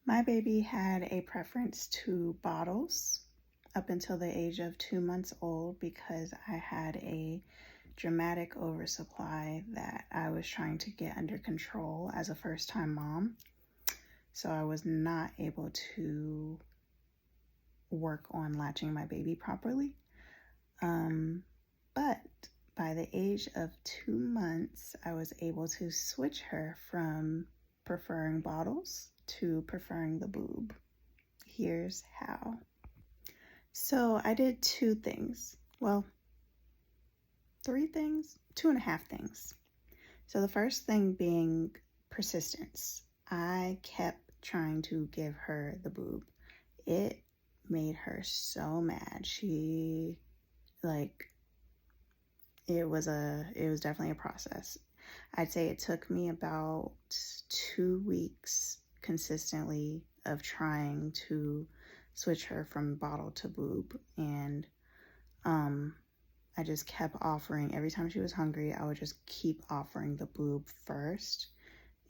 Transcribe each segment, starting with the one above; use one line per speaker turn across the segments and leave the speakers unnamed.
My baby had a preference to bottles up until the age of 2 months old because I had a dramatic oversupply that I was trying to get under control as a first-time mom. So I was not able to work on latching my baby properly. But by the age of 2 months, I was able to switch her from preferring bottles to preferring the boob. Here's how. So I did 2 things. Well, 3 things, 2.5 things. So the first thing being persistence. I kept trying to give her the boob. It made her so mad. It was definitely a process. I'd say it took me about 2 weeks consistently of trying to switch her from bottle to boob, and I just kept offering. Every time she was hungry, I would just keep offering the boob first,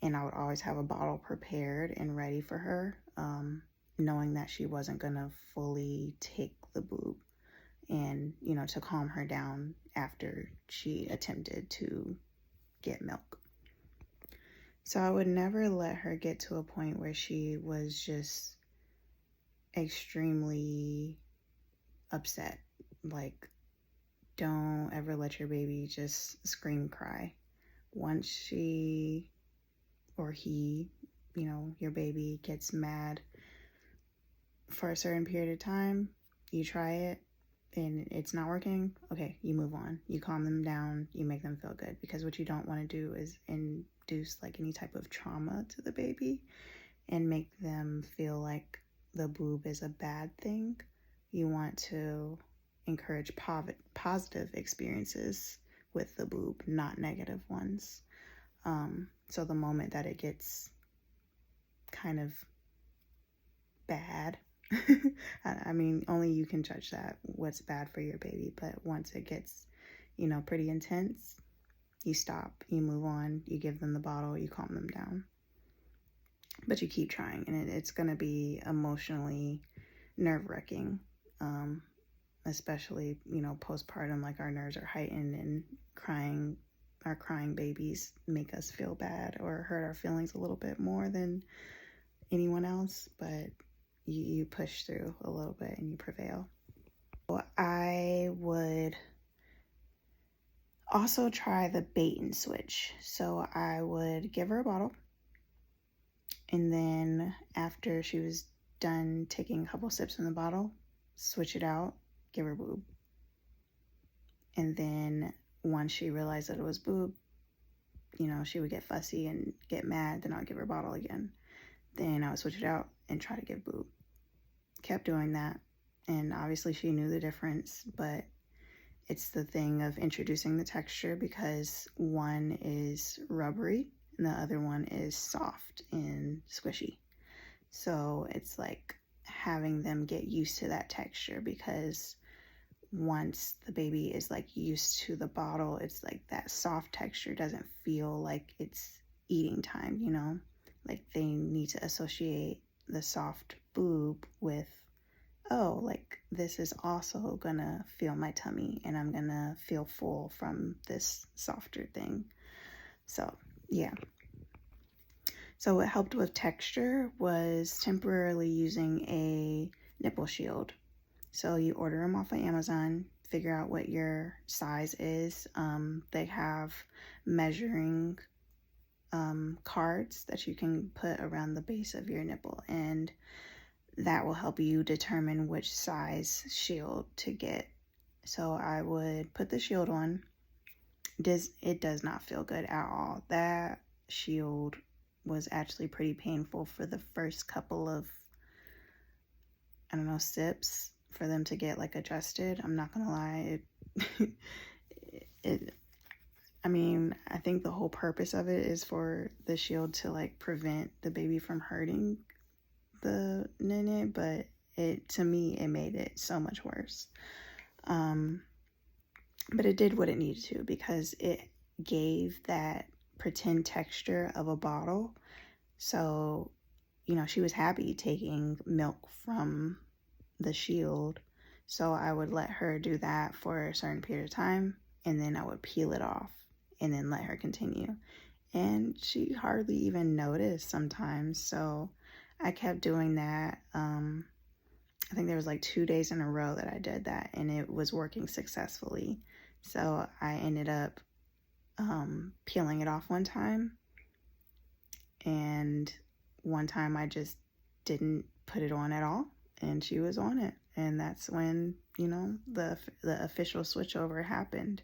and I would always have a bottle prepared and ready for her, knowing that she wasn't gonna fully take the boob, and to calm her down after she attempted to get milk. So I would never let her get to a point where she was just extremely upset. Like, don't ever let your baby just scream, cry. Once she or he, your baby gets mad for a certain period of time, you try it and it's not working, okay, you move on. You calm them down, you make them feel good, because what you don't want to do is induce like any type of trauma to the baby and make them feel like the boob is a bad thing. You want to encourage positive experiences with the boob, not negative ones. So the moment that it gets kind of bad, I mean, only you can judge that, what's bad for your baby. But once it gets, pretty intense, you stop, you move on, you give them the bottle, you calm them down. But you keep trying, and it's going to be emotionally nerve-wracking, especially, postpartum. Like, our nerves are heightened, and our crying babies make us feel bad or hurt our feelings a little bit more than anyone else. But you push through a little bit and you prevail. Well, I would also try the bait and switch. So I would give her a bottle, and then after she was done taking a couple sips in the bottle, switch it out, give her boob. And then once she realized that it was boob, she would get fussy and get mad. Then I would give her a bottle again. Then I would switch it out and try to give boob. Kept doing that. And obviously she knew the difference, but it's the thing of introducing the texture, because one is rubbery and the other one is soft and squishy. So it's like having them get used to that texture, because once the baby is like used to the bottle, it's like that soft texture doesn't feel like it's eating time, like they need to associate the soft boob with, oh, like this is also gonna feel my tummy and I'm gonna feel full from this softer thing. So yeah. So what helped with texture was temporarily using a Nipple Shield. So you order them off of Amazon, figure out what your size is. They have measuring cards that you can put around the base of your nipple, and that will help you determine which size shield to get. So I would put the shield on. It does not feel good at all. That shield was actually pretty painful for the first couple of, sips for them to get like adjusted. I'm not gonna lie. I think the whole purpose of it is for the shield to like prevent the baby from hurting the nene, but to me it made it so much worse. But it did what it needed to, because it gave that pretend texture of a bottle. So you know, she was happy taking milk from the Shield. So I would let her do that for a certain period of time, and then I would peel it off and then let her continue. And she hardly even noticed sometimes. So I kept doing that. I think there was like 2 days in a row that I did that, and it was working successfully. So I ended up peeling it off one time, and one time I just didn't put it on at all, and she was on it. And that's when, you know, the official switchover happened,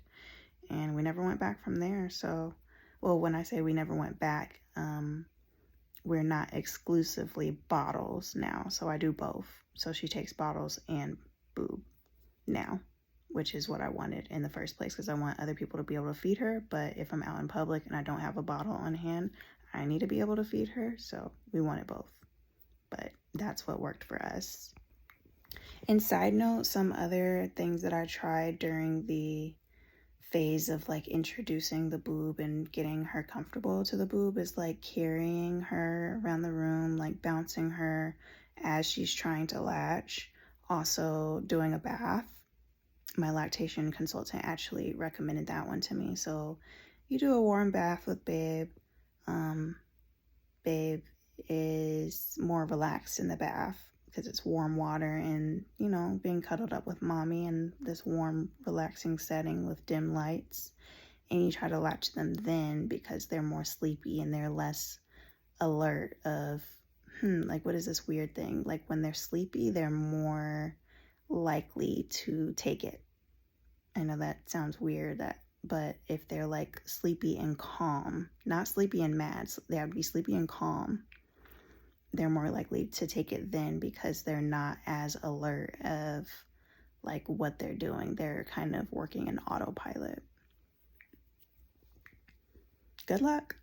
and we never went back from there. So, well, when I say we never went back, we're not exclusively bottles now. So I do both. So she takes bottles and boob now, which is what I wanted in the first place, because I want other people to be able to feed her. But if I'm out in public and I don't have a bottle on hand, I need to be able to feed her. So we wanted both. But that's what worked for us. And side note, some other things that I tried during the phase of like introducing the boob and getting her comfortable to the boob is like carrying her around the room, like bouncing her as she's trying to latch. Also doing a bath. My lactation consultant actually recommended that one to me. So you do a warm bath with Babe. Babe is more relaxed in the bath because it's warm water and, you know, being cuddled up with mommy in this warm, relaxing setting with dim lights. And you try to latch them then because they're more sleepy and they're less alert of, like, what is this weird thing? Like, when they're sleepy, they're more likely to take it. I know that sounds weird, but if they're like sleepy and calm, not sleepy and mad, they have to be sleepy and calm, they're more likely to take it then because they're not as alert of like what they're doing. They're kind of working in autopilot. Good luck.